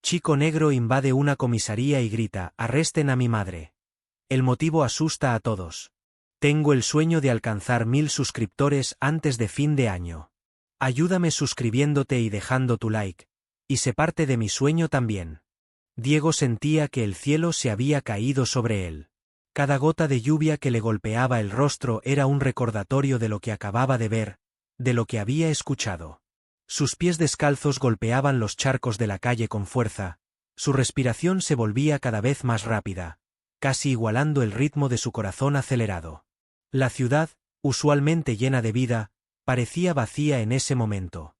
Chico negro invade una comisaría y grita: «¡Arresten a mi madre!». El motivo asusta a todos. Tengo el sueño de alcanzar 1000 suscriptores antes de fin de año. Ayúdame suscribiéndote y dejando tu like. Y sé parte de mi sueño también. Diego sentía que el cielo se había caído sobre él. Cada gota de lluvia que le golpeaba el rostro era un recordatorio de lo que acababa de ver, de lo que había escuchado. Sus pies descalzos golpeaban los charcos de la calle con fuerza, su respiración se volvía cada vez más rápida, casi igualando el ritmo de su corazón acelerado. La ciudad, usualmente llena de vida, parecía vacía en ese momento.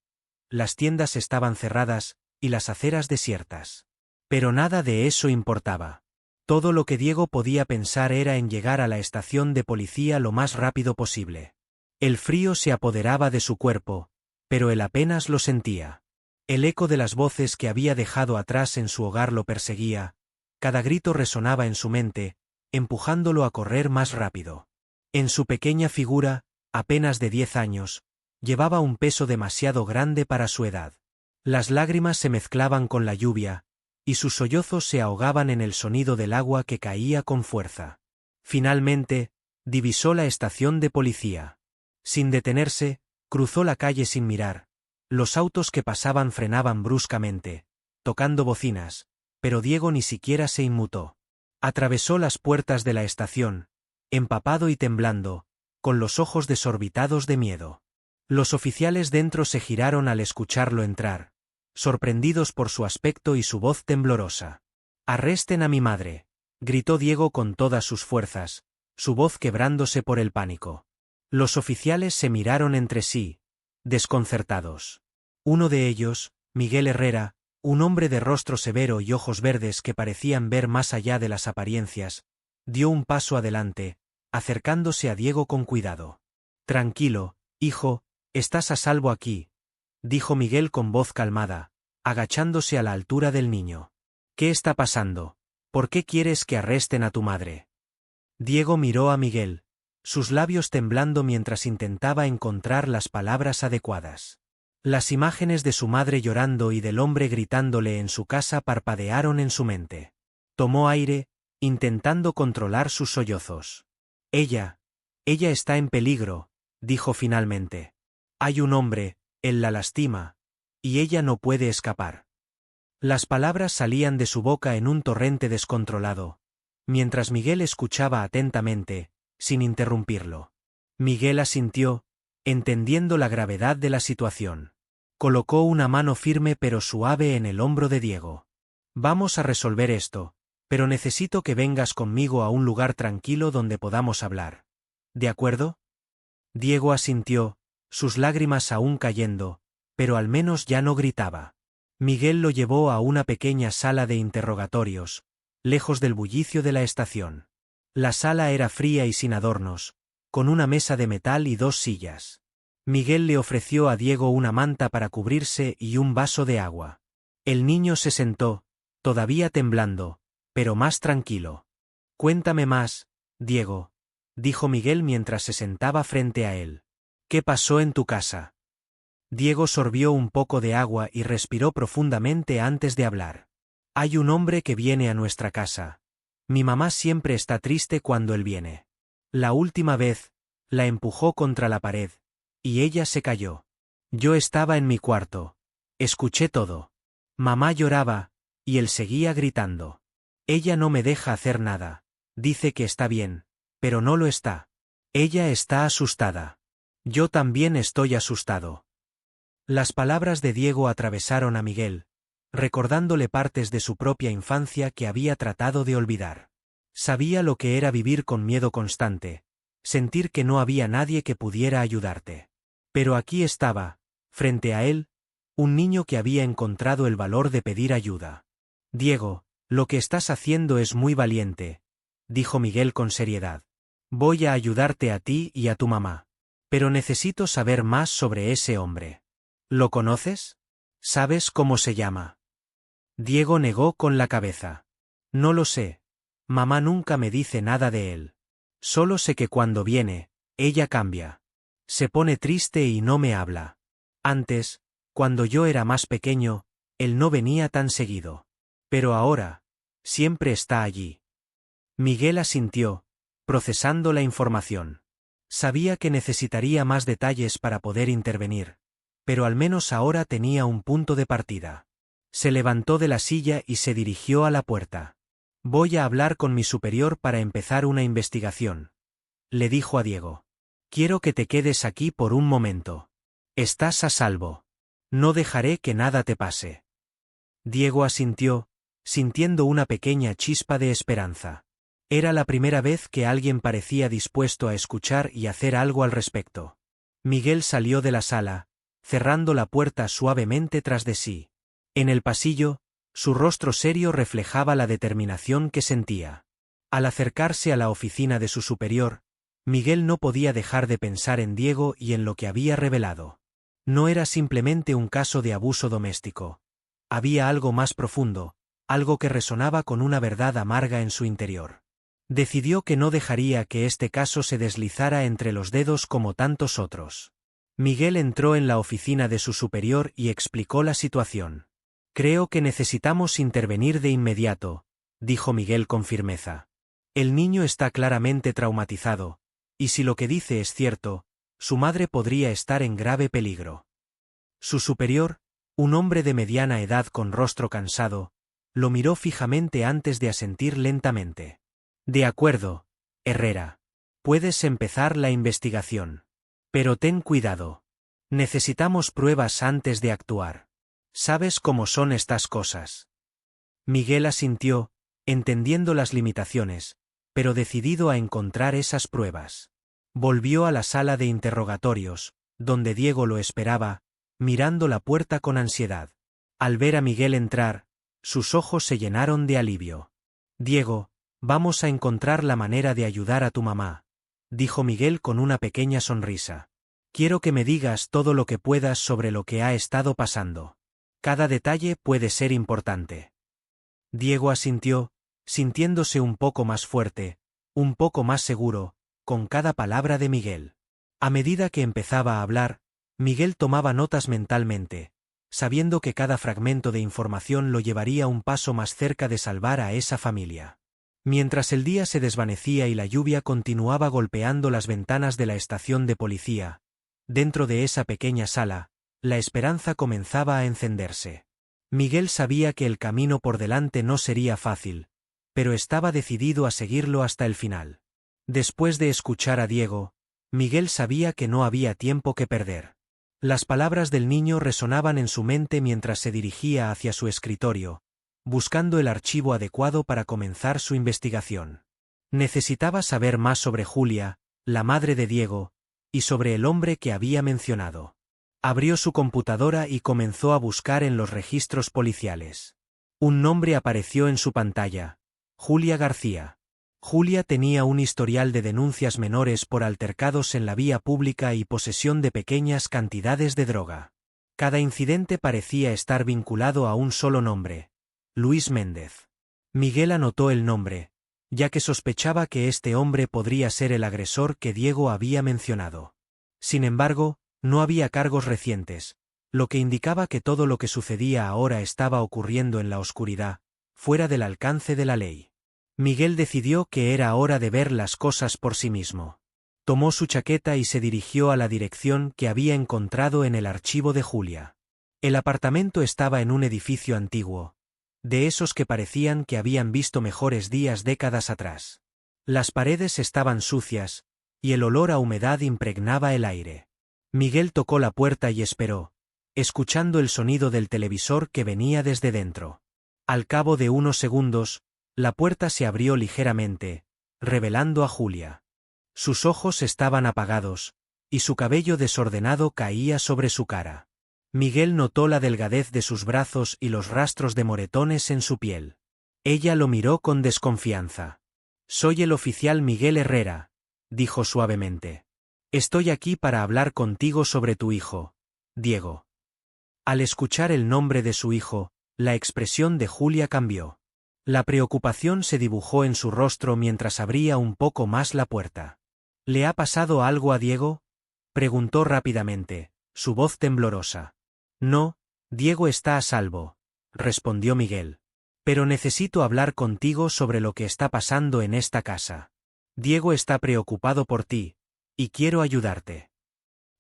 Las tiendas estaban cerradas, y las aceras desiertas. Pero nada de eso importaba. Todo lo que Diego podía pensar era en llegar a la estación de policía lo más rápido posible. El frío se apoderaba de su cuerpo, pero él apenas lo sentía. El eco de las voces que había dejado atrás en su hogar lo perseguía, cada grito resonaba en su mente, empujándolo a correr más rápido. En su pequeña figura, apenas de 10 años, llevaba un peso demasiado grande para su edad. Las lágrimas se mezclaban con la lluvia, y sus sollozos se ahogaban en el sonido del agua que caía con fuerza. Finalmente, divisó la estación de policía. Sin detenerse, cruzó la calle sin mirar. Los autos que pasaban frenaban bruscamente, tocando bocinas, pero Diego ni siquiera se inmutó. Atravesó las puertas de la estación, empapado y temblando, con los ojos desorbitados de miedo. Los oficiales dentro se giraron al escucharlo entrar, sorprendidos por su aspecto y su voz temblorosa. «Arresten a mi madre», gritó Diego con todas sus fuerzas, su voz quebrándose por el pánico. Los oficiales se miraron entre sí, desconcertados. Uno de ellos, Miguel Herrera, un hombre de rostro severo y ojos verdes que parecían ver más allá de las apariencias, dio un paso adelante, acercándose a Diego con cuidado. «Tranquilo, hijo, estás a salvo aquí», dijo Miguel con voz calmada, agachándose a la altura del niño. «¿Qué está pasando? ¿Por qué quieres que arresten a tu madre?». Diego miró a Miguel, sus labios temblando mientras intentaba encontrar las palabras adecuadas. Las imágenes de su madre llorando y del hombre gritándole en su casa parpadearon en su mente. Tomó aire, intentando controlar sus sollozos. Ella está en peligro», dijo finalmente. «Hay un hombre, él la lastima, y ella no puede escapar». Las palabras salían de su boca en un torrente descontrolado, mientras Miguel escuchaba atentamente, sin interrumpirlo. Miguel asintió, entendiendo la gravedad de la situación. Colocó una mano firme pero suave en el hombro de Diego. «Vamos a resolver esto, pero necesito que vengas conmigo a un lugar tranquilo donde podamos hablar. ¿De acuerdo?». Diego asintió, sus lágrimas aún cayendo, pero al menos ya no gritaba. Miguel lo llevó a una pequeña sala de interrogatorios, lejos del bullicio de la estación. La sala era fría y sin adornos, con una mesa de metal y 2 sillas. Miguel le ofreció a Diego una manta para cubrirse y un vaso de agua. El niño se sentó, todavía temblando, pero más tranquilo. «Cuéntame más, Diego», dijo Miguel mientras se sentaba frente a él. «¿Qué pasó en tu casa?». Diego sorbió un poco de agua y respiró profundamente antes de hablar. «Hay un hombre que viene a nuestra casa. Mi mamá siempre está triste cuando él viene. La última vez, la empujó contra la pared, y ella se cayó. Yo estaba en mi cuarto. Escuché todo. Mamá lloraba, y él seguía gritando. Ella no me deja hacer nada. Dice que está bien, pero no lo está. Ella está asustada. Yo también estoy asustado». Las palabras de Diego atravesaron a Miguel, recordándole partes de su propia infancia que había tratado de olvidar. Sabía lo que era vivir con miedo constante, sentir que no había nadie que pudiera ayudarte. Pero aquí estaba, frente a él, un niño que había encontrado el valor de pedir ayuda. «Diego, lo que estás haciendo es muy valiente», dijo Miguel con seriedad. «Voy a ayudarte a ti y a tu mamá. Pero necesito saber más sobre ese hombre. ¿Lo conoces? ¿Sabes cómo se llama?». Diego negó con la cabeza. «No lo sé. Mamá nunca me dice nada de él. Solo sé que cuando viene, ella cambia. Se pone triste y no me habla. Antes, cuando yo era más pequeño, él no venía tan seguido. Pero ahora, siempre está allí. Miguel asintió, procesando la información. Sabía que necesitaría más detalles para poder intervenir, pero al menos ahora tenía un punto de partida. Se levantó de la silla y se dirigió a la puerta. «Voy a hablar con mi superior para empezar una investigación», le dijo a Diego. «Quiero que te quedes aquí por un momento. Estás a salvo. No dejaré que nada te pase». Diego asintió, sintiendo una pequeña chispa de esperanza. Era la primera vez que alguien parecía dispuesto a escuchar y hacer algo al respecto. Miguel salió de la sala, cerrando la puerta suavemente tras de sí. En el pasillo, su rostro serio reflejaba la determinación que sentía. Al acercarse a la oficina de su superior, Miguel no podía dejar de pensar en Diego y en lo que había revelado. No era simplemente un caso de abuso doméstico. Había algo más profundo, algo que resonaba con una verdad amarga en su interior. Decidió que no dejaría que este caso se deslizara entre los dedos como tantos otros. Miguel entró en la oficina de su superior y explicó la situación. «Creo que necesitamos intervenir de inmediato», dijo Miguel con firmeza. «El niño está claramente traumatizado, y si lo que dice es cierto, su madre podría estar en grave peligro». Su superior, un hombre de mediana edad con rostro cansado, lo miró fijamente antes de asentir lentamente. «De acuerdo, Herrera. Puedes empezar la investigación. Pero ten cuidado. Necesitamos pruebas antes de actuar. ¿Sabes cómo son estas cosas?». Miguel asintió, entendiendo las limitaciones, pero decidido a encontrar esas pruebas. Volvió a la sala de interrogatorios, donde Diego lo esperaba, mirando la puerta con ansiedad. Al ver a Miguel entrar, sus ojos se llenaron de alivio. «Diego, vamos a encontrar la manera de ayudar a tu mamá», dijo Miguel con una pequeña sonrisa. «Quiero que me digas todo lo que puedas sobre lo que ha estado pasando. Cada detalle puede ser importante». Diego asintió, sintiéndose un poco más fuerte, un poco más seguro, con cada palabra de Miguel. A medida que empezaba a hablar, Miguel tomaba notas mentalmente, sabiendo que cada fragmento de información lo llevaría un paso más cerca de salvar a esa familia. Mientras el día se desvanecía y la lluvia continuaba golpeando las ventanas de la estación de policía, dentro de esa pequeña sala, la esperanza comenzaba a encenderse. Miguel sabía que el camino por delante no sería fácil, pero estaba decidido a seguirlo hasta el final. Después de escuchar a Diego, Miguel sabía que no había tiempo que perder. Las palabras del niño resonaban en su mente mientras se dirigía hacia su escritorio, buscando el archivo adecuado para comenzar su investigación. Necesitaba saber más sobre Julia, la madre de Diego, y sobre el hombre que había mencionado. Abrió su computadora y comenzó a buscar en los registros policiales. Un nombre apareció en su pantalla: Julia García. Julia tenía un historial de denuncias menores por altercados en la vía pública y posesión de pequeñas cantidades de droga. Cada incidente parecía estar vinculado a un solo nombre: Luis Méndez. Miguel anotó el nombre, ya que sospechaba que este hombre podría ser el agresor que Diego había mencionado. Sin embargo, no había cargos recientes, lo que indicaba que todo lo que sucedía ahora estaba ocurriendo en la oscuridad, fuera del alcance de la ley. Miguel decidió que era hora de ver las cosas por sí mismo. Tomó su chaqueta y se dirigió a la dirección que había encontrado en el archivo de Julia. El apartamento estaba en un edificio antiguo, de esos que parecían que habían visto mejores días décadas atrás. Las paredes estaban sucias, y el olor a humedad impregnaba el aire. Miguel tocó la puerta y esperó, escuchando el sonido del televisor que venía desde dentro. Al cabo de unos segundos, la puerta se abrió ligeramente, revelando a Julia. Sus ojos estaban apagados, y su cabello desordenado caía sobre su cara. Miguel notó la delgadez de sus brazos y los rastros de moretones en su piel. Ella lo miró con desconfianza. «Soy el oficial Miguel Herrera», dijo suavemente. «Estoy aquí para hablar contigo sobre tu hijo, Diego». Al escuchar el nombre de su hijo, la expresión de Julia cambió. La preocupación se dibujó en su rostro mientras abría un poco más la puerta. «¿Le ha pasado algo a Diego?», preguntó rápidamente, su voz temblorosa. «No, Diego está a salvo», respondió Miguel. Pero necesito hablar contigo sobre lo que está pasando en esta casa. Diego está preocupado por ti, y quiero ayudarte.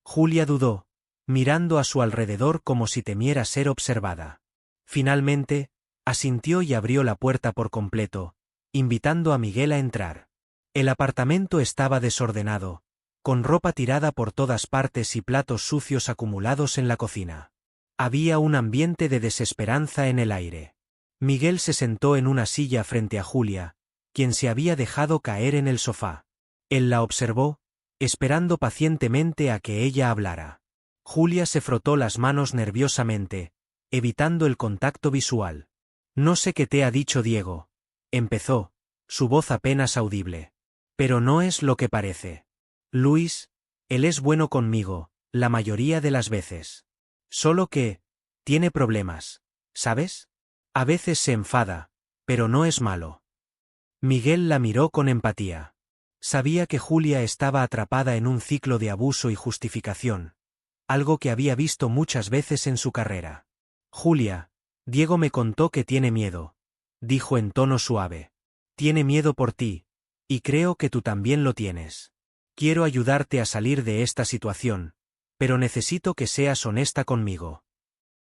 Julia dudó, mirando a su alrededor como si temiera ser observada. Finalmente, asintió y abrió la puerta por completo, invitando a Miguel a entrar. El apartamento estaba desordenado, con ropa tirada por todas partes y platos sucios acumulados en la cocina. Había un ambiente de desesperanza en el aire. Miguel se sentó en una silla frente a Julia, quien se había dejado caer en el sofá. Él la observó, esperando pacientemente a que ella hablara. Julia se frotó las manos nerviosamente, evitando el contacto visual. No sé qué te ha dicho Diego, empezó, su voz apenas audible. Pero no es lo que parece. Luis, él es bueno conmigo, la mayoría de las veces. Solo que, tiene problemas, ¿sabes? A veces se enfada, pero no es malo. Miguel la miró con empatía. Sabía que Julia estaba atrapada en un ciclo de abuso y justificación, algo que había visto muchas veces en su carrera. Julia, Diego me contó que tiene miedo, dijo en tono suave. Tiene miedo por ti, y creo que tú también lo tienes. Quiero ayudarte a salir de esta situación, pero necesito que seas honesta conmigo.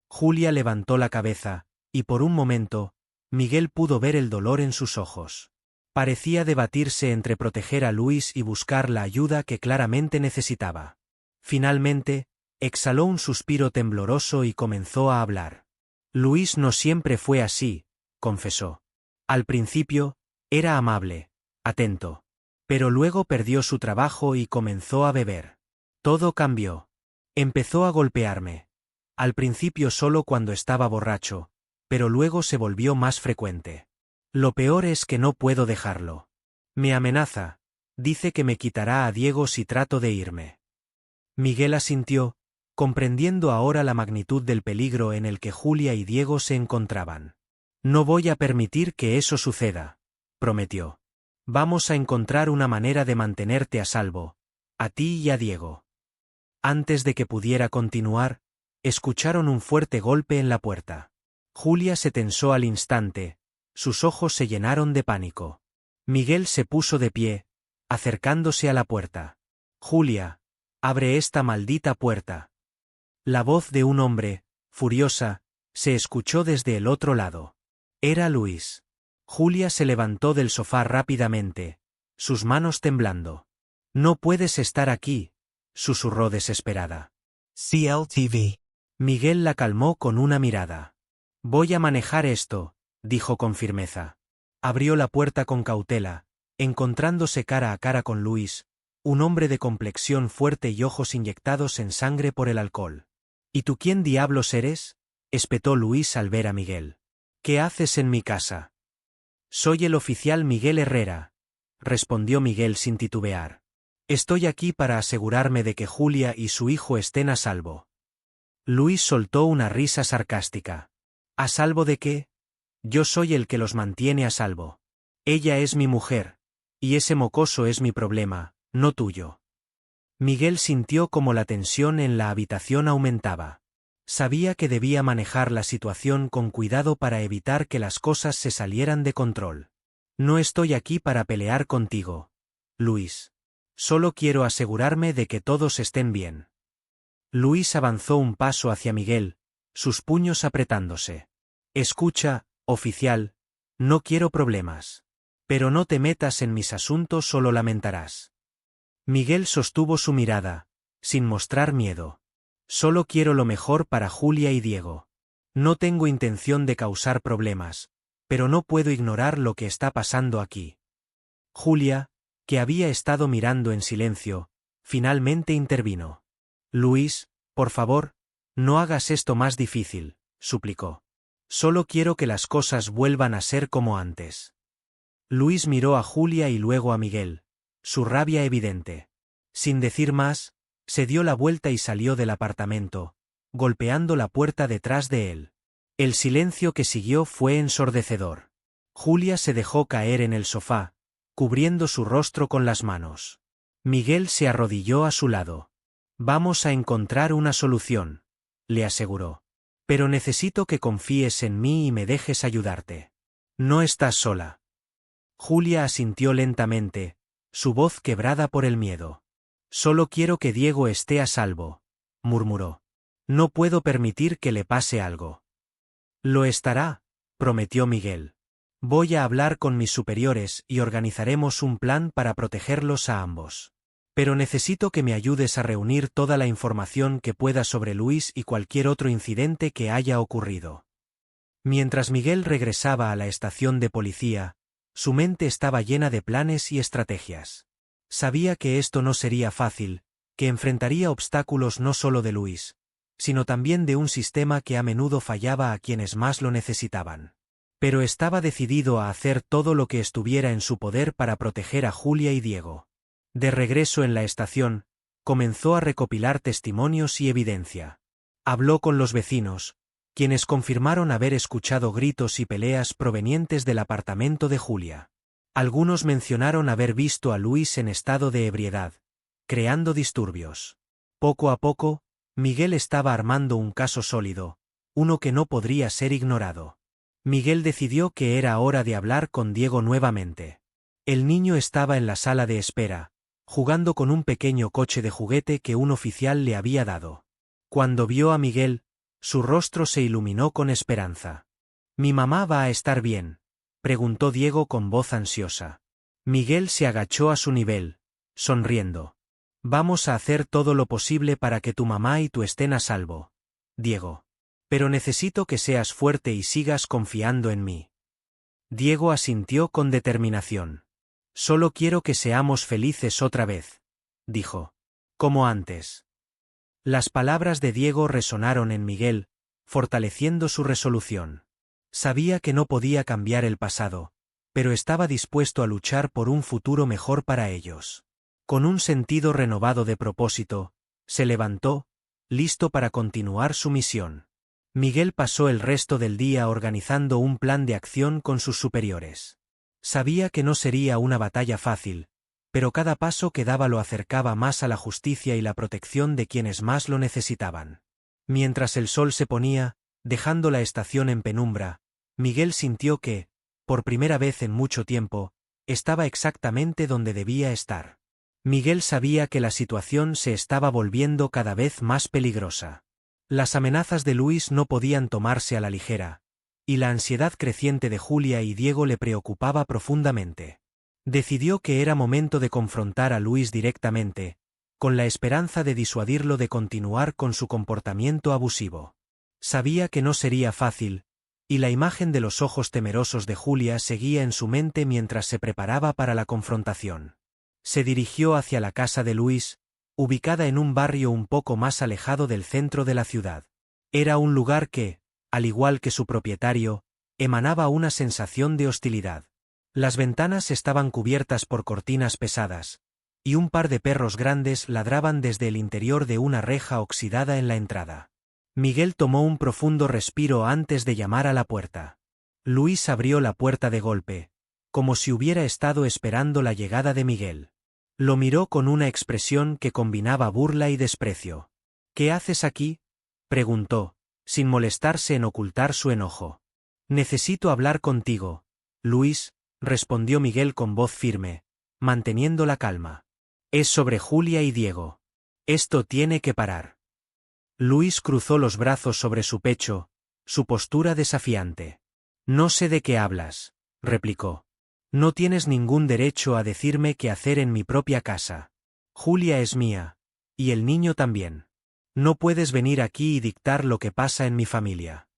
Julia levantó la cabeza, y por un momento, Miguel pudo ver el dolor en sus ojos. Parecía debatirse entre proteger a Luis y buscar la ayuda que claramente necesitaba. Finalmente, exhaló un suspiro tembloroso y comenzó a hablar. Luis no siempre fue así, confesó. Al principio, era amable, atento. Pero luego perdió su trabajo y comenzó a beber. Todo cambió. Empezó a golpearme. Al principio solo cuando estaba borracho, pero luego se volvió más frecuente. Lo peor es que no puedo dejarlo. Me amenaza, dice que me quitará a Diego si trato de irme. Miguel asintió, comprendiendo ahora la magnitud del peligro en el que Julia y Diego se encontraban. No voy a permitir que eso suceda, prometió. Vamos a encontrar una manera de mantenerte a salvo, a ti y a Diego. Antes de que pudiera continuar, escucharon un fuerte golpe en la puerta. Julia se tensó al instante, sus ojos se llenaron de pánico. Miguel se puso de pie, acercándose a la puerta. Julia, abre esta maldita puerta. La voz de un hombre, furiosa, se escuchó desde el otro lado. Era Luis. Julia se levantó del sofá rápidamente, sus manos temblando. No puedes estar aquí, susurró desesperada. CLTV. Miguel la calmó con una mirada. Voy a manejar esto, dijo con firmeza. Abrió la puerta con cautela, encontrándose cara a cara con Luis, un hombre de complexión fuerte y ojos inyectados en sangre por el alcohol. ¿Y tú quién diablos eres?, espetó Luis al ver a Miguel. ¿Qué haces en mi casa? Soy el oficial Miguel Herrera, respondió Miguel sin titubear. Estoy aquí para asegurarme de que Julia y su hijo estén a salvo. Luis soltó una risa sarcástica. ¿A salvo de qué? Yo soy el que los mantiene a salvo. Ella es mi mujer, y ese mocoso es mi problema, no tuyo. Miguel sintió como la tensión en la habitación aumentaba. Sabía que debía manejar la situación con cuidado para evitar que las cosas se salieran de control. No estoy aquí para pelear contigo, Luis. Solo quiero asegurarme de que todos estén bien. Luis avanzó un paso hacia Miguel, sus puños apretándose. Escucha, oficial, no quiero problemas. Pero no te metas en mis asuntos o lo lamentarás. Miguel sostuvo su mirada, sin mostrar miedo. Solo quiero lo mejor para Julia y Diego. No tengo intención de causar problemas, pero no puedo ignorar lo que está pasando aquí. Julia, que había estado mirando en silencio, finalmente intervino. Luis, por favor, no hagas esto más difícil, suplicó. Solo quiero que las cosas vuelvan a ser como antes. Luis miró a Julia y luego a Miguel, su rabia evidente. Sin decir más, se dio la vuelta y salió del apartamento, golpeando la puerta detrás de él. El silencio que siguió fue ensordecedor. Julia se dejó caer en el sofá, cubriendo su rostro con las manos. Miguel se arrodilló a su lado. Vamos a encontrar una solución, le aseguró. Pero necesito que confíes en mí y me dejes ayudarte. No estás sola. Julia asintió lentamente, su voz quebrada por el miedo. Solo quiero que Diego esté a salvo, murmuró. No puedo permitir que le pase algo. Lo estará, prometió Miguel. Voy a hablar con mis superiores y organizaremos un plan para protegerlos a ambos. Pero necesito que me ayudes a reunir toda la información que pueda sobre Luis y cualquier otro incidente que haya ocurrido. Mientras Miguel regresaba a la estación de policía, su mente estaba llena de planes y estrategias. Sabía que esto no sería fácil, que enfrentaría obstáculos no solo de Luis, sino también de un sistema que a menudo fallaba a quienes más lo necesitaban. Pero estaba decidido a hacer todo lo que estuviera en su poder para proteger a Julia y Diego. De regreso en la estación, comenzó a recopilar testimonios y evidencia. Habló con los vecinos, quienes confirmaron haber escuchado gritos y peleas provenientes del apartamento de Julia. Algunos mencionaron haber visto a Luis en estado de ebriedad, creando disturbios. Poco a poco, Miguel estaba armando un caso sólido, uno que no podría ser ignorado. Miguel decidió que era hora de hablar con Diego nuevamente. El niño estaba en la sala de espera, jugando con un pequeño coche de juguete que un oficial le había dado. Cuando vio a Miguel, su rostro se iluminó con esperanza. ¿Mi mamá va a estar bien?, preguntó Diego con voz ansiosa. Miguel se agachó a su nivel, sonriendo. Vamos a hacer todo lo posible para que tu mamá y tú estén a salvo, Diego. Pero necesito que seas fuerte y sigas confiando en mí. Diego asintió con determinación. Solo quiero que seamos felices otra vez, dijo. Como antes. Las palabras de Diego resonaron en Miguel, fortaleciendo su resolución. Sabía que no podía cambiar el pasado, pero estaba dispuesto a luchar por un futuro mejor para ellos. Con un sentido renovado de propósito, se levantó, listo para continuar su misión. Miguel pasó el resto del día organizando un plan de acción con sus superiores. Sabía que no sería una batalla fácil, pero cada paso que daba lo acercaba más a la justicia y la protección de quienes más lo necesitaban. Mientras el sol se ponía, dejando la estación en penumbra, Miguel sintió que, por primera vez en mucho tiempo, estaba exactamente donde debía estar. Miguel sabía que la situación se estaba volviendo cada vez más peligrosa. Las amenazas de Luis no podían tomarse a la ligera, y la ansiedad creciente de Julia y Diego le preocupaba profundamente. Decidió que era momento de confrontar a Luis directamente, con la esperanza de disuadirlo de continuar con su comportamiento abusivo. Sabía que no sería fácil, y la imagen de los ojos temerosos de Julia seguía en su mente mientras se preparaba para la confrontación. Se dirigió hacia la casa de Luis, ubicada en un barrio un poco más alejado del centro de la ciudad. Era un lugar que, al igual que su propietario, emanaba una sensación de hostilidad. Las ventanas estaban cubiertas por cortinas pesadas, y un par de perros grandes ladraban desde el interior de una reja oxidada en la entrada. Miguel tomó un profundo respiro antes de llamar a la puerta. Luis abrió la puerta de golpe, como si hubiera estado esperando la llegada de Miguel. Lo miró con una expresión que combinaba burla y desprecio. ¿Qué haces aquí?, preguntó, sin molestarse en ocultar su enojo. Necesito hablar contigo, Luis, respondió Miguel con voz firme, manteniendo la calma. Es sobre Julia y Diego. Esto tiene que parar. Luis cruzó los brazos sobre su pecho, su postura desafiante. No sé de qué hablas, replicó. No tienes ningún derecho a decirme qué hacer en mi propia casa. Julia es mía, y el niño también. No puedes venir aquí y dictar lo que pasa en mi familia.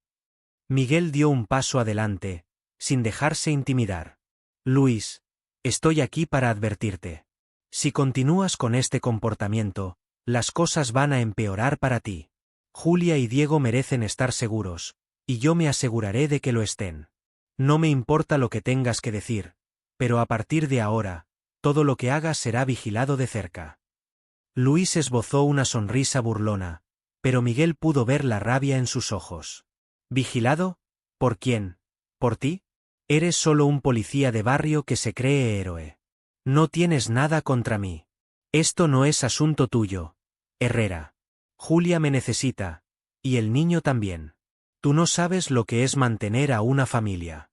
Miguel dio un paso adelante, sin dejarse intimidar. Luis, estoy aquí para advertirte. Si continúas con este comportamiento, las cosas van a empeorar para ti. Julia y Diego merecen estar seguros, y yo me aseguraré de que lo estén. No me importa lo que tengas que decir, pero a partir de ahora, todo lo que hagas será vigilado de cerca. Luis esbozó una sonrisa burlona, pero Miguel pudo ver la rabia en sus ojos. ¿Vigilado? ¿Por quién? ¿Por ti? Eres solo un policía de barrio que se cree héroe. No tienes nada contra mí. Esto no es asunto tuyo, Herrera. Julia me necesita, y el niño también. Tú no sabes lo que es mantener a una familia.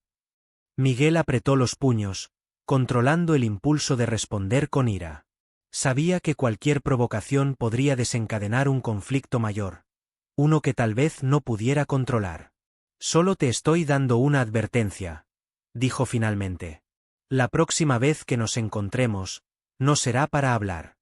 Miguel apretó los puños, controlando el impulso de responder con ira. Sabía que cualquier provocación podría desencadenar un conflicto mayor, uno que tal vez no pudiera controlar. Solo te estoy dando una advertencia, dijo finalmente. La próxima vez que nos encontremos, no será para hablar.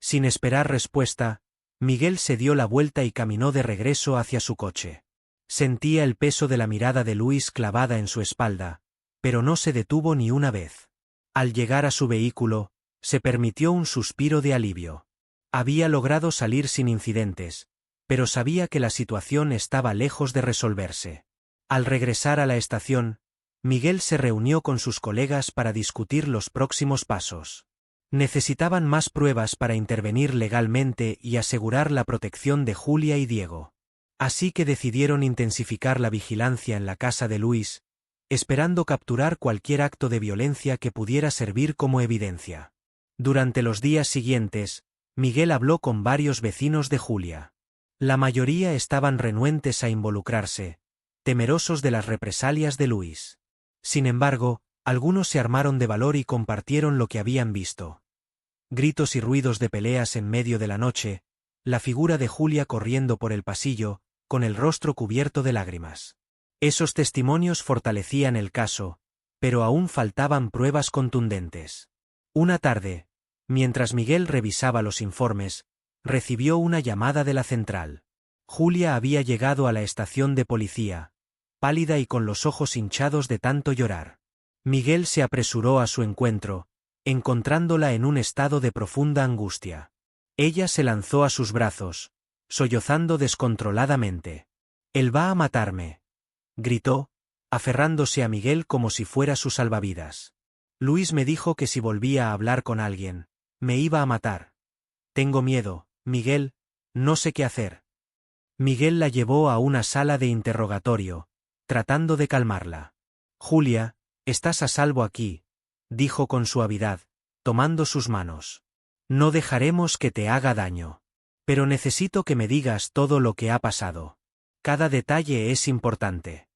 Sin esperar respuesta, Miguel se dio la vuelta y caminó de regreso hacia su coche. Sentía el peso de la mirada de Luis clavada en su espalda, pero no se detuvo ni una vez. Al llegar a su vehículo, se permitió un suspiro de alivio. Había logrado salir sin incidentes, pero sabía que la situación estaba lejos de resolverse. Al regresar a la estación, Miguel se reunió con sus colegas para discutir los próximos pasos. Necesitaban más pruebas para intervenir legalmente y asegurar la protección de Julia y Diego. Así que decidieron intensificar la vigilancia en la casa de Luis, esperando capturar cualquier acto de violencia que pudiera servir como evidencia. Durante los días siguientes, Miguel habló con varios vecinos de Julia. La mayoría estaban renuentes a involucrarse, temerosos de las represalias de Luis. Sin embargo, algunos se armaron de valor y compartieron lo que habían visto. Gritos y ruidos de peleas en medio de la noche, la figura de Julia corriendo por el pasillo, con el rostro cubierto de lágrimas. Esos testimonios fortalecían el caso, pero aún faltaban pruebas contundentes. Una tarde, mientras Miguel revisaba los informes, recibió una llamada de la central. Julia había llegado a la estación de policía, pálida y con los ojos hinchados de tanto llorar. Miguel se apresuró a su encuentro, encontrándola en un estado de profunda angustia. Ella se lanzó a sus brazos, sollozando descontroladamente. «Él va a matarme», gritó, aferrándose a Miguel como si fuera su salvavidas. «Luis me dijo que si volvía a hablar con alguien, me iba a matar. Tengo miedo, Miguel, no sé qué hacer». Miguel la llevó a una sala de interrogatorio, tratando de calmarla. «Julia, estás a salvo aquí», dijo con suavidad, tomando sus manos. «No dejaremos que te haga daño. Pero necesito que me digas todo lo que ha pasado. Cada detalle es importante».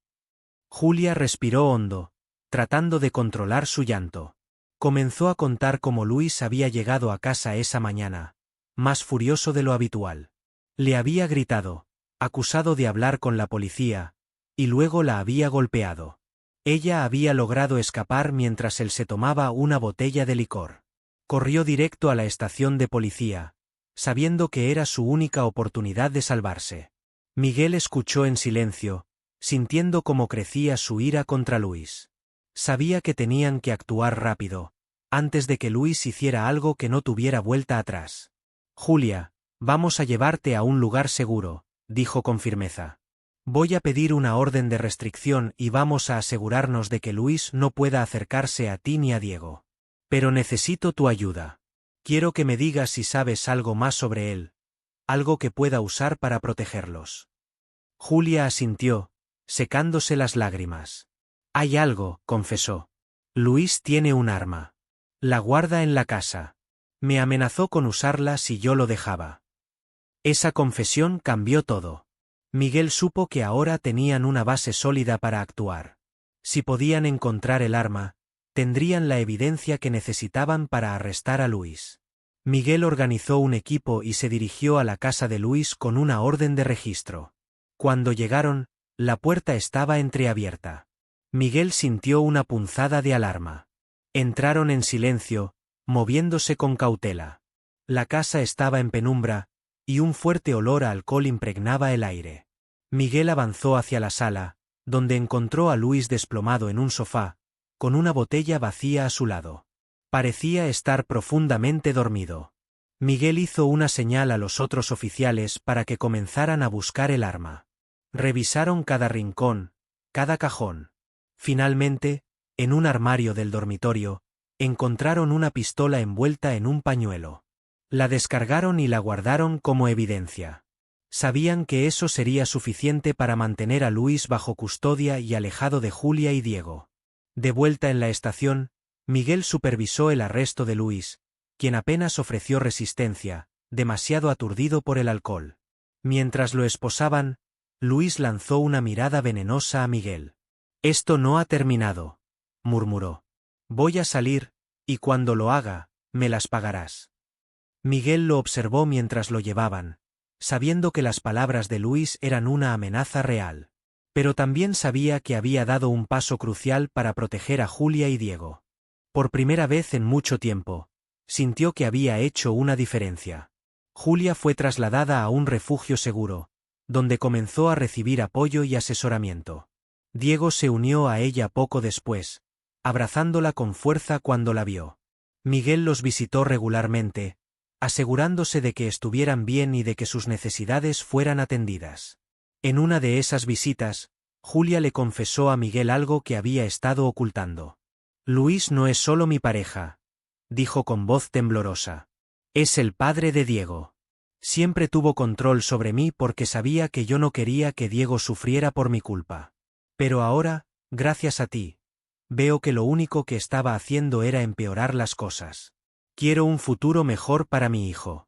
Julia respiró hondo, tratando de controlar su llanto. Comenzó a contar cómo Luis había llegado a casa esa mañana, más furioso de lo habitual. Le había gritado, acusado de hablar con la policía, y luego la había golpeado. Ella había logrado escapar mientras él se tomaba una botella de licor. Corrió directo a la estación de policía, sabiendo que era su única oportunidad de salvarse. Miguel escuchó en silencio, sintiendo cómo crecía su ira contra Luis. Sabía que tenían que actuar rápido, antes de que Luis hiciera algo que no tuviera vuelta atrás. «Julia, vamos a llevarte a un lugar seguro», dijo con firmeza. «Voy a pedir una orden de restricción y vamos a asegurarnos de que Luis no pueda acercarse a ti ni a Diego. Pero necesito tu ayuda. Quiero que me digas si sabes algo más sobre él, algo que pueda usar para protegerlos». Julia asintió, secándose las lágrimas. «Hay algo», confesó. «Luis tiene un arma. La guarda en la casa. Me amenazó con usarla si yo lo dejaba». Esa confesión cambió todo. Miguel supo que ahora tenían una base sólida para actuar. Si podían encontrar el arma, tendrían la evidencia que necesitaban para arrestar a Luis. Miguel organizó un equipo y se dirigió a la casa de Luis con una orden de registro. Cuando llegaron, la puerta estaba entreabierta. Miguel sintió una punzada de alarma. Entraron en silencio, moviéndose con cautela. La casa estaba en penumbra, y un fuerte olor a alcohol impregnaba el aire. Miguel avanzó hacia la sala, donde encontró a Luis desplomado en un sofá, con una botella vacía a su lado. Parecía estar profundamente dormido. Miguel hizo una señal a los otros oficiales para que comenzaran a buscar el arma. Revisaron cada rincón, cada cajón. Finalmente, en un armario del dormitorio, encontraron una pistola envuelta en un pañuelo. La descargaron y la guardaron como evidencia. Sabían que eso sería suficiente para mantener a Luis bajo custodia y alejado de Julia y Diego. De vuelta en la estación, Miguel supervisó el arresto de Luis, quien apenas ofreció resistencia, demasiado aturdido por el alcohol. Mientras lo esposaban, Luis lanzó una mirada venenosa a Miguel. «Esto no ha terminado», murmuró. Voy a salir, y cuando lo haga, me las pagarás. Miguel lo observó mientras lo llevaban, sabiendo que las palabras de Luis eran una amenaza real. Pero también sabía que había dado un paso crucial para proteger a Julia y Diego. Por primera vez en mucho tiempo, sintió que había hecho una diferencia. Julia fue trasladada a un refugio seguro, donde comenzó a recibir apoyo y asesoramiento. Diego se unió a ella poco después, abrazándola con fuerza cuando la vio. Miguel los visitó regularmente, asegurándose de que estuvieran bien y de que sus necesidades fueran atendidas. En una de esas visitas, Julia le confesó a Miguel algo que había estado ocultando. Luis no es solo mi pareja, dijo con voz temblorosa. Es el padre de Diego. Siempre tuvo control sobre mí porque sabía que yo no quería que Diego sufriera por mi culpa. Pero ahora, gracias a ti, veo que lo único que estaba haciendo era empeorar las cosas. Quiero un futuro mejor para mi hijo.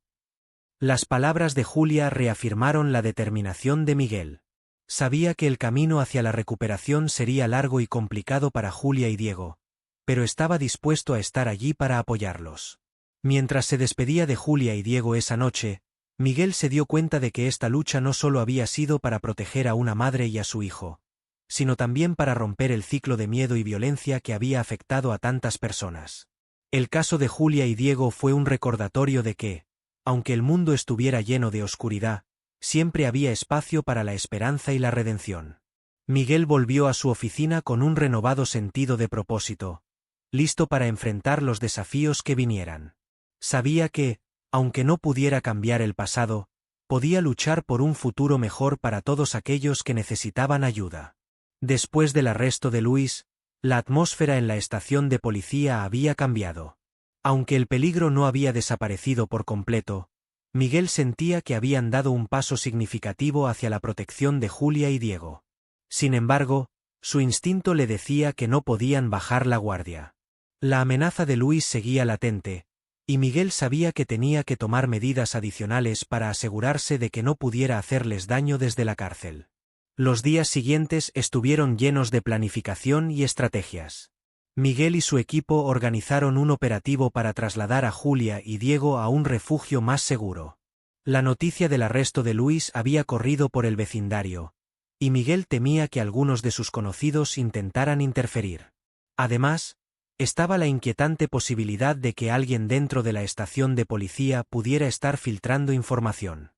Las palabras de Julia reafirmaron la determinación de Miguel. Sabía que el camino hacia la recuperación sería largo y complicado para Julia y Diego, pero estaba dispuesto a estar allí para apoyarlos. Mientras se despedía de Julia y Diego esa noche, Miguel se dio cuenta de que esta lucha no solo había sido para proteger a una madre y a su hijo, sino también para romper el ciclo de miedo y violencia que había afectado a tantas personas. El caso de Julia y Diego fue un recordatorio de que, aunque el mundo estuviera lleno de oscuridad, siempre había espacio para la esperanza y la redención. Miguel volvió a su oficina con un renovado sentido de propósito, listo para enfrentar los desafíos que vinieran. Sabía que, aunque no pudiera cambiar el pasado, podía luchar por un futuro mejor para todos aquellos que necesitaban ayuda. Después del arresto de Luis, la atmósfera en la estación de policía había cambiado. Aunque el peligro no había desaparecido por completo, Miguel sentía que habían dado un paso significativo hacia la protección de Julia y Diego. Sin embargo, su instinto le decía que no podían bajar la guardia. La amenaza de Luis seguía latente, y Miguel sabía que tenía que tomar medidas adicionales para asegurarse de que no pudiera hacerles daño desde la cárcel. Los días siguientes estuvieron llenos de planificación y estrategias. Miguel y su equipo organizaron un operativo para trasladar a Julia y Diego a un refugio más seguro. La noticia del arresto de Luis había corrido por el vecindario, y Miguel temía que algunos de sus conocidos intentaran interferir. Además, estaba la inquietante posibilidad de que alguien dentro de la estación de policía pudiera estar filtrando información.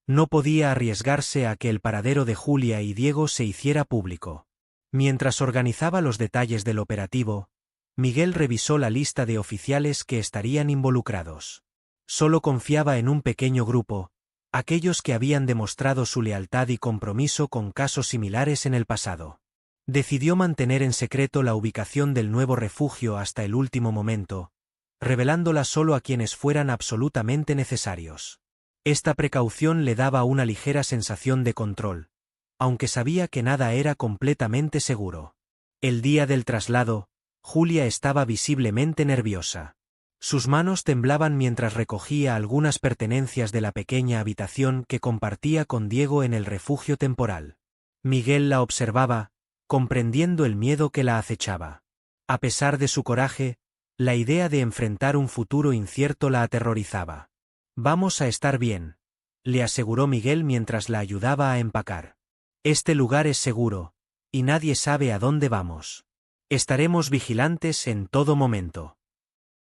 No podía arriesgarse a que el paradero de Julia y Diego se hiciera público. Mientras organizaba los detalles del operativo, Miguel revisó la lista de oficiales que estarían involucrados. Solo confiaba en un pequeño grupo, aquellos que habían demostrado su lealtad y compromiso con casos similares en el pasado. Decidió mantener en secreto la ubicación del nuevo refugio hasta el último momento, revelándola solo a quienes fueran absolutamente necesarios. Esta precaución le daba una ligera sensación de control, aunque sabía que nada era completamente seguro. El día del traslado, Julia estaba visiblemente nerviosa. Sus manos temblaban mientras recogía algunas pertenencias de la pequeña habitación que compartía con Diego en el refugio temporal. Miguel la observaba, comprendiendo el miedo que la acechaba. A pesar de su coraje, la idea de enfrentar un futuro incierto la aterrorizaba. Vamos a estar bien, le aseguró Miguel mientras la ayudaba a empacar. Este lugar es seguro, y nadie sabe a dónde vamos. Estaremos vigilantes en todo momento.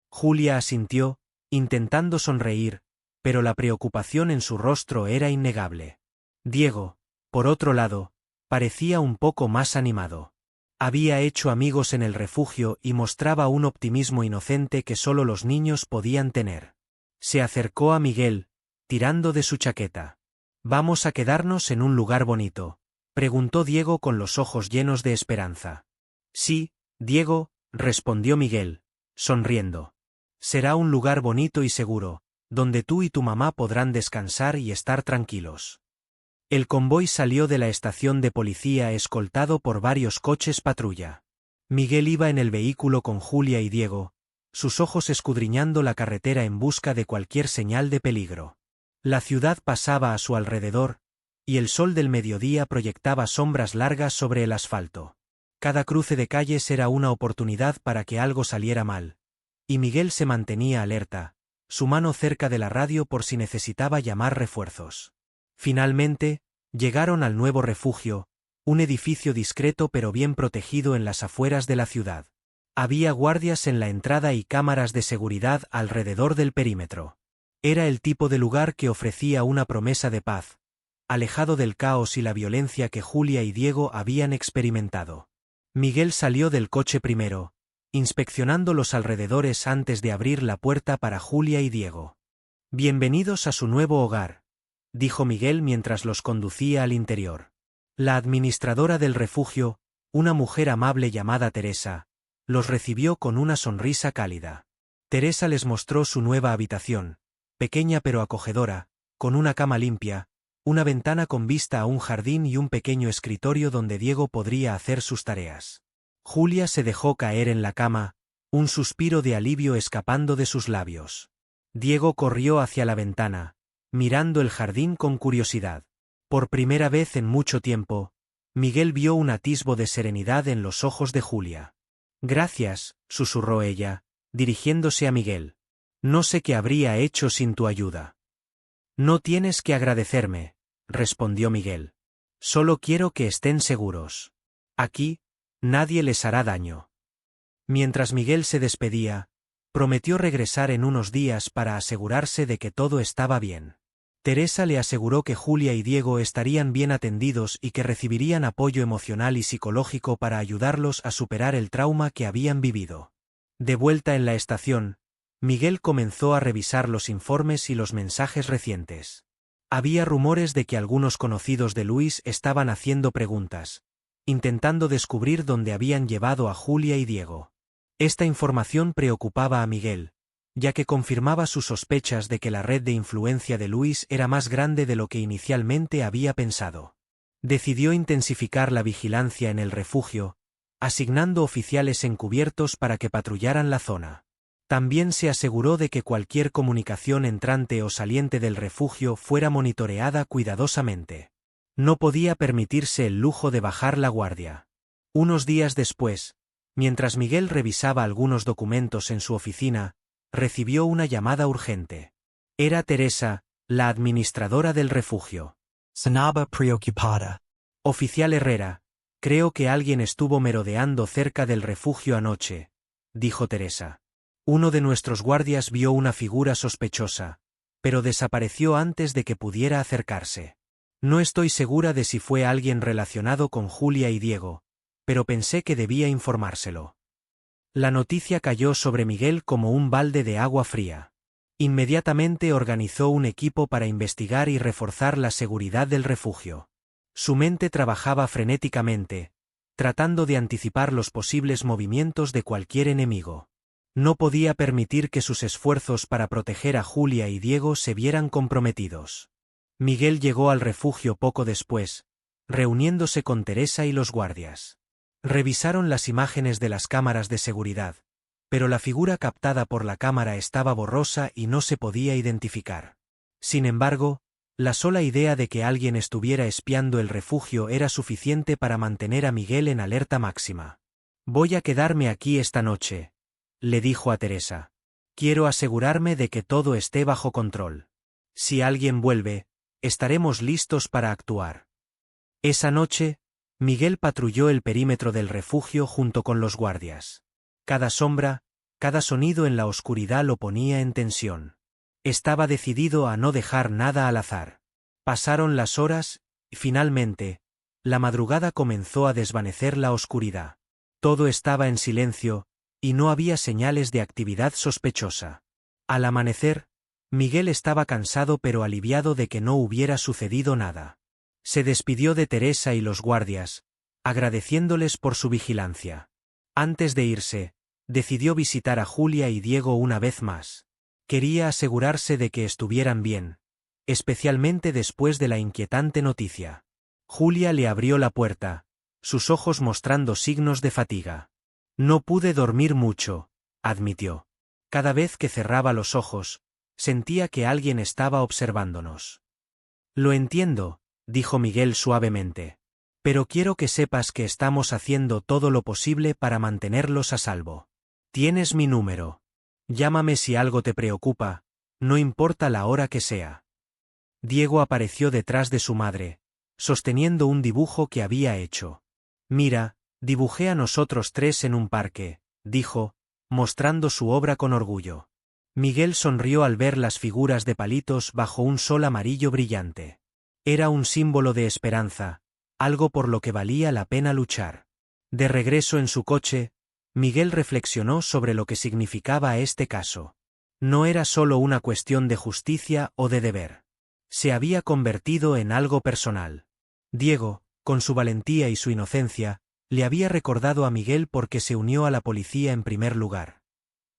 Julia asintió, intentando sonreír, pero la preocupación en su rostro era innegable. Diego, por otro lado, parecía un poco más animado. Había hecho amigos en el refugio y mostraba un optimismo inocente que solo los niños podían tener. Se acercó a Miguel, tirando de su chaqueta. «¿Vamos a quedarnos en un lugar bonito?», preguntó Diego con los ojos llenos de esperanza. «Sí, Diego», respondió Miguel, sonriendo. «Será un lugar bonito y seguro, donde tú y tu mamá podrán descansar y estar tranquilos». El convoy salió de la estación de policía escoltado por varios coches patrulla. Miguel iba en el vehículo con Julia y Diego, sus ojos escudriñando la carretera en busca de cualquier señal de peligro. La ciudad pasaba a su alrededor, y el sol del mediodía proyectaba sombras largas sobre el asfalto. Cada cruce de calles era una oportunidad para que algo saliera mal. Y Miguel se mantenía alerta, su mano cerca de la radio por si necesitaba llamar refuerzos. Finalmente, llegaron al nuevo refugio, un edificio discreto pero bien protegido en las afueras de la ciudad. Había guardias en la entrada y cámaras de seguridad alrededor del perímetro. Era el tipo de lugar que ofrecía una promesa de paz, alejado del caos y la violencia que Julia y Diego habían experimentado. Miguel salió del coche primero, inspeccionando los alrededores antes de abrir la puerta para Julia y Diego. «Bienvenidos a su nuevo hogar», dijo Miguel mientras los conducía al interior. La administradora del refugio, una mujer amable llamada Teresa, los recibió con una sonrisa cálida. Teresa les mostró su nueva habitación, pequeña pero acogedora, con una cama limpia, una ventana con vista a un jardín y un pequeño escritorio donde Diego podría hacer sus tareas. Julia se dejó caer en la cama, un suspiro de alivio escapando de sus labios. Diego corrió hacia la ventana, mirando el jardín con curiosidad. Por primera vez en mucho tiempo, Miguel vio un atisbo de serenidad en los ojos de Julia. «Gracias», susurró ella, dirigiéndose a Miguel. «No sé qué habría hecho sin tu ayuda». «No tienes que agradecerme», respondió Miguel. «Solo quiero que estén seguros. Aquí, nadie les hará daño». Mientras Miguel se despedía, prometió regresar en unos días para asegurarse de que todo estaba bien. Teresa le aseguró que Julia y Diego estarían bien atendidos y que recibirían apoyo emocional y psicológico para ayudarlos a superar el trauma que habían vivido. De vuelta en la estación, Miguel comenzó a revisar los informes y los mensajes recientes. Había rumores de que algunos conocidos de Luis estaban haciendo preguntas, intentando descubrir dónde habían llevado a Julia y Diego. Esta información preocupaba a Miguel, ya que confirmaba sus sospechas de que la red de influencia de Luis era más grande de lo que inicialmente había pensado. Decidió intensificar la vigilancia en el refugio, asignando oficiales encubiertos para que patrullaran la zona. También se aseguró de que cualquier comunicación entrante o saliente del refugio fuera monitoreada cuidadosamente. No podía permitirse el lujo de bajar la guardia. Unos días después, mientras Miguel revisaba algunos documentos en su oficina, recibió una llamada urgente. Era Teresa, la administradora del refugio. Sonaba preocupada. «Oficial Herrera, creo que alguien estuvo merodeando cerca del refugio anoche», dijo Teresa. «Uno de nuestros guardias vio una figura sospechosa, pero desapareció antes de que pudiera acercarse. No estoy segura de si fue alguien relacionado con Julia y Diego, pero pensé que debía informárselo». La noticia cayó sobre Miguel como un balde de agua fría. Inmediatamente organizó un equipo para investigar y reforzar la seguridad del refugio. Su mente trabajaba frenéticamente, tratando de anticipar los posibles movimientos de cualquier enemigo. No podía permitir que sus esfuerzos para proteger a Julia y Diego se vieran comprometidos. Miguel llegó al refugio poco después, reuniéndose con Teresa y los guardias. Revisaron las imágenes de las cámaras de seguridad, pero la figura captada por la cámara estaba borrosa y no se podía identificar. Sin embargo, la sola idea de que alguien estuviera espiando el refugio era suficiente para mantener a Miguel en alerta máxima. «Voy a quedarme aquí esta noche», le dijo a Teresa. «Quiero asegurarme de que todo esté bajo control. Si alguien vuelve, estaremos listos para actuar». Esa noche, Miguel patrulló el perímetro del refugio junto con los guardias. Cada sombra, cada sonido en la oscuridad lo ponía en tensión. Estaba decidido a no dejar nada al azar. Pasaron las horas, y finalmente, la madrugada comenzó a desvanecer la oscuridad. Todo estaba en silencio, y no había señales de actividad sospechosa. Al amanecer, Miguel estaba cansado pero aliviado de que no hubiera sucedido nada. Se despidió de Teresa y los guardias, agradeciéndoles por su vigilancia. Antes de irse, decidió visitar a Julia y Diego una vez más. Quería asegurarse de que estuvieran bien, especialmente después de la inquietante noticia. Julia le abrió la puerta, sus ojos mostrando signos de fatiga. «No pude dormir mucho», admitió. «Cada vez que cerraba los ojos, sentía que alguien estaba observándonos». «Lo entiendo», dijo Miguel suavemente. Pero quiero que sepas que estamos haciendo todo lo posible para mantenerlos a salvo. Tienes mi número. Llámame si algo te preocupa, no importa la hora que sea. Diego apareció detrás de su madre, sosteniendo un dibujo que había hecho. Mira, dibujé a nosotros tres en un parque, dijo, mostrando su obra con orgullo. Miguel sonrió al ver las figuras de palitos bajo un sol amarillo brillante. Era un símbolo de esperanza, algo por lo que valía la pena luchar. De regreso en su coche, Miguel reflexionó sobre lo que significaba este caso. No era solo una cuestión de justicia o de deber. Se había convertido en algo personal. Diego, con su valentía y su inocencia, le había recordado a Miguel por qué se unió a la policía en primer lugar.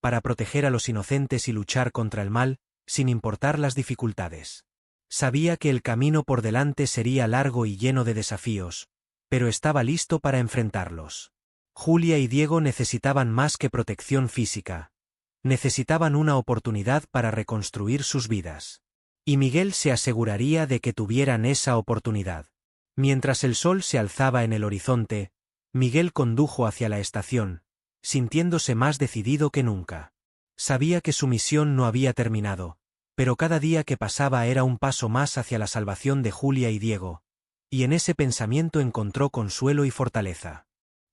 Para proteger a los inocentes y luchar contra el mal, sin importar las dificultades. Sabía que el camino por delante sería largo y lleno de desafíos, pero estaba listo para enfrentarlos. Julia y Diego necesitaban más que protección física. Necesitaban una oportunidad para reconstruir sus vidas. Y Miguel se aseguraría de que tuvieran esa oportunidad. Mientras el sol se alzaba en el horizonte, Miguel condujo hacia la estación, sintiéndose más decidido que nunca. Sabía que su misión no había terminado, pero cada día que pasaba era un paso más hacia la salvación de Julia y Diego, y en ese pensamiento encontró consuelo y fortaleza.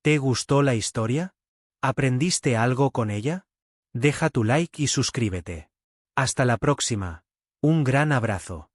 ¿Te gustó la historia? ¿Aprendiste algo con ella? Deja tu like y suscríbete. Hasta la próxima. Un gran abrazo.